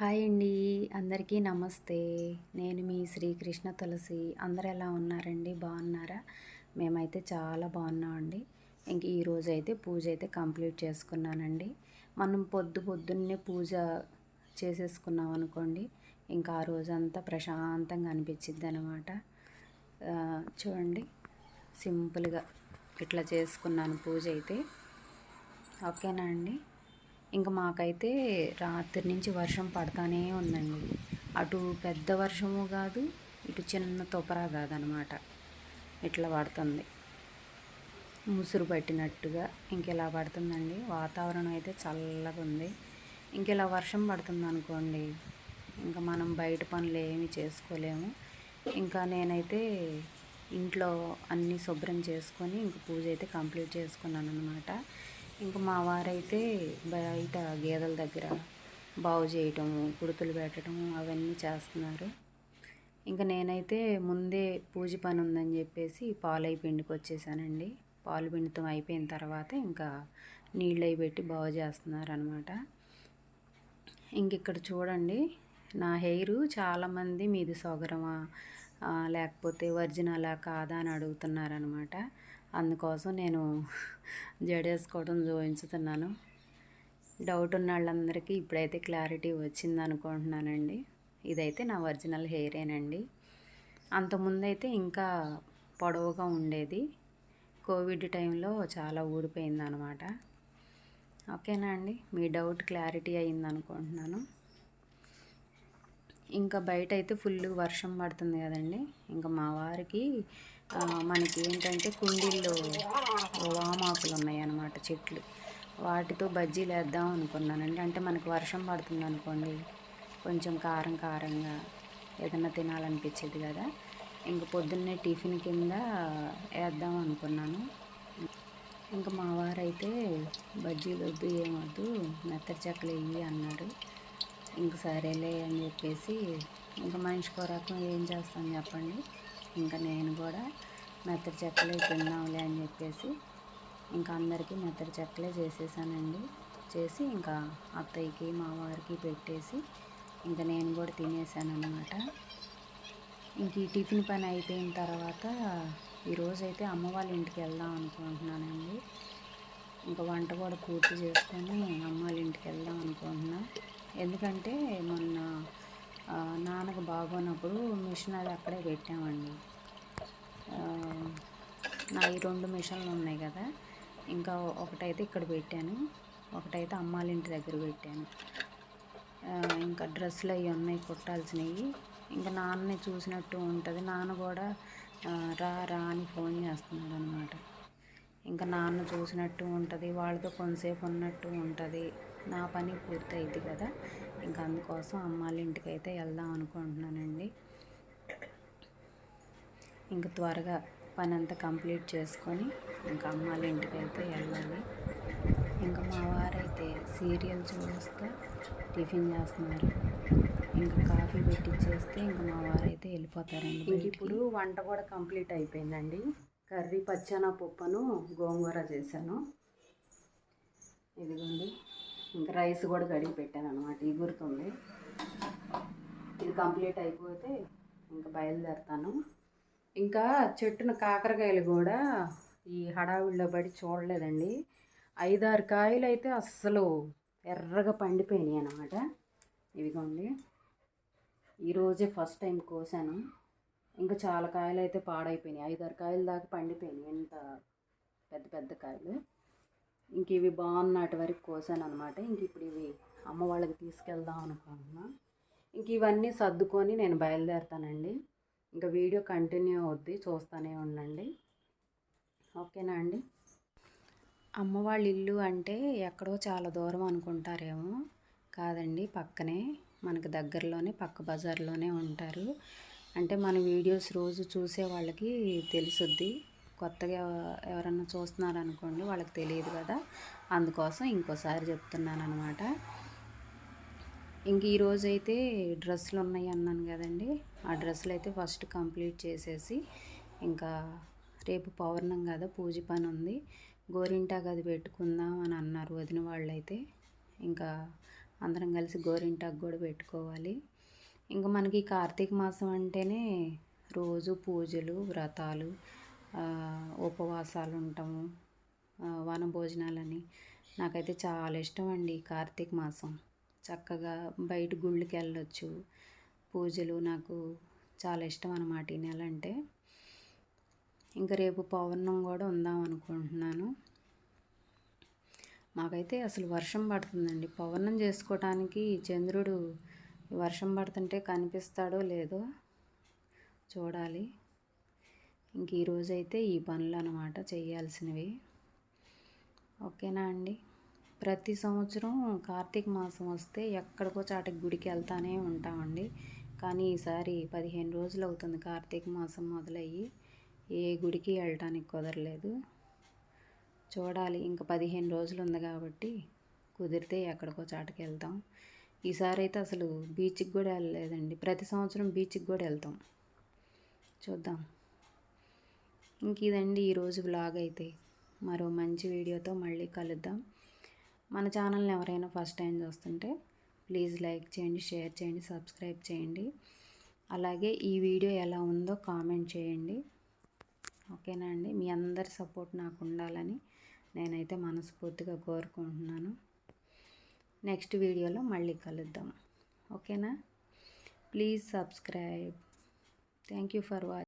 Hi అండి. అందరికీ నమస్తే. నేను మీ శ్రీకృష్ణ తులసి. అందరూ ఎలా ఉన్నారండి? బాగున్నారా? మేమైతే చాలా బాగున్నామండి. ఇంక ఈరోజైతే పూజ అయితే కంప్లీట్ చేసుకున్నానండి. మనం పొద్దున్నే పూజ చేసేసుకున్నాం అనుకోండి, ఇంకా ఆ రోజంతా ప్రశాంతంగా అనిపించిద్ది అనమాట. చూడండి, సింపుల్గా ఇట్లా చేసుకున్నాను పూజ అయితే. ఓకేనా అండి? ఇంక మాకైతే రాత్రి నుంచి వర్షం పడతానే ఉందండి. అటు పెద్ద వర్షము కాదు, ఇటు చిన్న తుపరా కాదనమాట. ఇట్లా పడుతుంది, ముసురు పట్టినట్టుగా ఇంకెలా పడుతుందండి. వాతావరణం అయితే చల్లగా ఉంది. ఇంకెలా వర్షం పడుతుంది అనుకోండి, ఇంకా మనం బయట పనులు ఏమి చేసుకోలేము. ఇంకా నేనైతే ఇంట్లో అన్నీ శుభ్రం చేసుకొని ఇంక పూజ అయితే కంప్లీట్ చేసుకున్నాను అనమాట. ఇంక మా వారైతే బయట గేదెల దగ్గర బాగు చేయటము, కుడుతులు పెట్టడము అవన్నీ చేస్తున్నారు. ఇంకా నేనైతే ముందే పూజ పని ఉందని చెప్పేసి పాలై పిండికి వచ్చేసానండి. పాలు పిండితం అయిపోయిన తర్వాత ఇంకా నీళ్ళు అవి పెట్టి బాగు చేస్తున్నారు అనమాట. ఇంక ఇక్కడ చూడండి, నా హెయిర్ చాలామంది మీది సొగరమా లేకపోతే ఒరిజినలా కాదా అని అడుగుతున్నారనమాట. అందుకోసం నేను జడేసుకోవడం చూపించుతున్నాను. డౌట్ ఉన్న వాళ్ళందరికీ ఇప్పుడైతే క్లారిటీ వచ్చింది అనుకుంటున్నానండి. ఇదైతే నా ఒరిజినల్ హెయిరేనండి. అంతకుముందు అయితే ఇంకా పొడవుగా ఉండేది. కోవిడ్ టైంలో చాలా ఊడిపోయింది అనమాట. ఓకేనా అండి? మీ డౌట్ క్లారిటీ అయింది అనుకుంటున్నాను. ఇంకా బయట అయితే ఫుల్ వర్షం పడుతుంది కదండి. ఇంకా మా వారికి మనకి ఏంటంటే కుండీల్లో వామాకులు ఉన్నాయన్నమాట, చెట్లు. వాటితో బజ్జీలు వేద్దాం అనుకున్నానండి. అంటే మనకు వర్షం పడుతుంది అనుకోండి, కొంచెం కారం కారంగా ఏదన్నా తినాలనిపించేది కదా. ఇంక పొద్దున్నే టిఫిన్ కింద వేద్దాం అనుకున్నాను. ఇంకా మా వారైతే బజ్జీలు వద్దు, ఏమొద్దు, మెత్తటి చెక్కలు వేయి అన్నాడు. ఇంక సరేలే అని చెప్పేసి ఇంకా మనిషికో రకం ఏం చేస్తాను చెప్పండి. ఇంకా నేను కూడా మెత్తటి చెక్కలే తిందాంలే అని చెప్పేసి ఇంకా అందరికీ మెత్తటి చెక్కలే చేసేసానండి. చేసి ఇంకా అత్తయ్యకి మా వారికి పెట్టేసి ఇంకా నేను కూడా తినేసాను అనమాట. ఇంక ఈ టిఫిన్ పని అయిపోయిన తర్వాత ఈరోజైతే అమ్మ వాళ్ళ ఇంటికి వెళ్దాం అనుకుంటున్నానండి. ఇంకా వంట కూడా పూర్తి చేసుకొని అమ్మ వాళ్ళ ఇంటికి వెళ్దాం అనుకుంటున్నాను. ఎందుకంటే మొన్న నాన్నకు బాగోనప్పుడు మిషన్ అది అక్కడే పెట్టామండి. నా ఈ 2 మిషన్లు ఉన్నాయి కదా, ఇంకా ఒకటైతే ఇక్కడ పెట్టాను, ఒకటైతే అమ్మాళ్ళ ఇంటి దగ్గర పెట్టాను. ఇంకా డ్రెస్సులు అవి ఉన్నాయి కుట్టాల్సినవి. ఇంకా నాన్నని చూసినట్టు ఉంటుంది. నాన్న కూడా రా రా అని ఫోన్ చేస్తున్నాడు అనమాట. ఇంకా నాన్న చూసినట్టు ఉంటుంది, వాళ్ళతో కొంతసేపు ఉన్నట్టు ఉంటుంది, నా పని పూర్తయింది కదా. ఇంకా అందుకోసం అమ్మాళ్ళ ఇంటికి అయితే వెళ్దాం అనుకుంటున్నానండి. ఇంకా త్వరగా పని అంతా కంప్లీట్ చేసుకొని ఇంకా అమ్మాళ్ళ ఇంటికి అయితే వెళ్ళాలి. ఇంకా మా వారైతే సీరియల్ చూస్తూ టిఫిన్ చేస్తున్నారు. ఇంకా కాఫీ పెట్టిచ్చేస్తే ఇంకా మా వారైతే వెళ్ళిపోతారండి. ఇంక ఇప్పుడు వంట కూడా కంప్లీట్ అయిపోయిందండి. కర్రీ పచ్చెనపప్పును గోంగూర చేశాను. ఇదిగోండి, ఇంకా రైస్ కూడా కడిగి పెట్టాను అనమాట, ఎగురుతుంది. ఇది కంప్లీట్ అయిపోతే ఇంకా బయలుదేరుతాను. ఇంకా చెట్టున కాకరకాయలు కూడా ఈ హడావిడిలో పడి చూడలేదండి. 5-6 కాయలు అయితే అస్సలు ఎర్రగా పండిపోయినాయి అన్నమాట. ఇదిగోండి, ఈరోజే ఫస్ట్ టైం కోసాను. ఇంకా చాలా కాయలు అయితే పాడైపోయినాయి. 5-6 కాయల దాకా పండిపోయినాయి, ఎంత పెద్ద పెద్ద కాయలు. ఇంక ఇవి బాగున్నటి వరకు కోసాను అనమాట. ఇంక ఇప్పుడు ఇవి అమ్మ వాళ్ళకి తీసుకెళ్దాం అనుకుంటున్నా. ఇంక ఇవన్నీ సర్దుకొని నేను బయలుదేరుతానండి. ఇంకా వీడియో కంటిన్యూ అవుద్ది, చూస్తూనే ఉండండి. ఓకేనా అండి? అమ్మ వాళ్ళ ఇల్లు అంటే ఎక్కడో చాలా దూరం అనుకుంటారేమో. కాదండి, పక్కనే, మనకు దగ్గరలోనే, పక్క బజార్లోనే ఉంటారు. అంటే మన వీడియోస్ రోజు చూసే వాళ్ళకి తెలుసుద్ది. కొత్తగా ఎవరన్నా చూస్తున్నారనుకోండి, వాళ్ళకి తెలియదు కదా, అందుకోసం ఇంకోసారి చెప్తున్నాను అనమాట. ఇంక ఈరోజైతే డ్రెస్సులు ఉన్నాయి అన్నాను కదండి, ఆ డ్రెస్సులు అయితే ఫస్ట్ కంప్లీట్ చేసేసి ఇంకా రేపు పౌర్ణం కదా, పూజ పని ఉంది, గోరింటా గది పెట్టుకుందాం అని అన్నారు వదిన వాళ్ళైతే. ఇంకా అందరం కలిసి గోరింటాకు కూడా పెట్టుకోవాలి. ఇంకా మనకి కార్తీక మాసం అంటేనే రోజు పూజలు, వ్రతాలు, ఉపవాసాలు ఉంటాము, వనభోజనాలని. నాకైతే చాలా ఇష్టం అండి కార్తీక మాసం. చక్కగా బయట గుళ్ళకి వెళ్ళొచ్చు, పూజలు నాకు చాలా ఇష్టం అన్నమాట ఈ నెల అంటే. ఇంకా రేపు పౌర్ణం కూడా ఉందాం అనుకుంటున్నాను. మాకైతే అసలు వర్షం పడుతుందండి. పౌర్ణం చేసుకోవటానికి చంద్రుడు వర్షం పడుతుంటే కనిపిస్తాడో లేదో చూడాలి. ఇంక ఈరోజైతే ఈ పనులు అన్నమాట చేయాల్సినవి. ఓకేనా అండి. ప్రతి సంవత్సరం కార్తీక మాసం వస్తే ఎక్కడికో చాటకి గుడికి వెళ్తానే ఉంటామండి. కానీ ఈసారి 15 రోజులు అవుతుంది కార్తీక మాసం మొదలయ్యి, ఏ గుడికి వెళ్ళటానికి కుదరలేదు. చూడాలి, ఇంకా 15 రోజులు ఉంది కాబట్టి కుదిరితే ఎక్కడికో చాటకి వెళ్తాం. ఈసారి అయితే అసలు బీచ్కి కూడా వెళ్ళలేదండి. ప్రతి సంవత్సరం బీచ్కి కూడా వెళ్తాం. చూద్దాం. ఇంక ఇదండి ఈరోజు వ్లాగ్ అయితే. మరో మంచి వీడియోతో మళ్ళీ కలుద్దాం. మన ఛానల్ని ఎవరైనా ఫస్ట్ టైం చూస్తుంటే ప్లీజ్ లైక్ చేయండి, షేర్ చేయండి, సబ్స్క్రైబ్ చేయండి. అలాగే ఈ వీడియో ఎలా ఉందో కామెంట్ చేయండి. ఓకేనా అండి. మీ అందరి సపోర్ట్ నాకు ఉండాలని నేనైతే మనస్ఫూర్తిగా కోరుకుంటున్నాను. నెక్స్ట్ వీడియోలో మళ్ళీ కలుద్దాం. ఓకేనా. Please subscribe. Thank you for watching.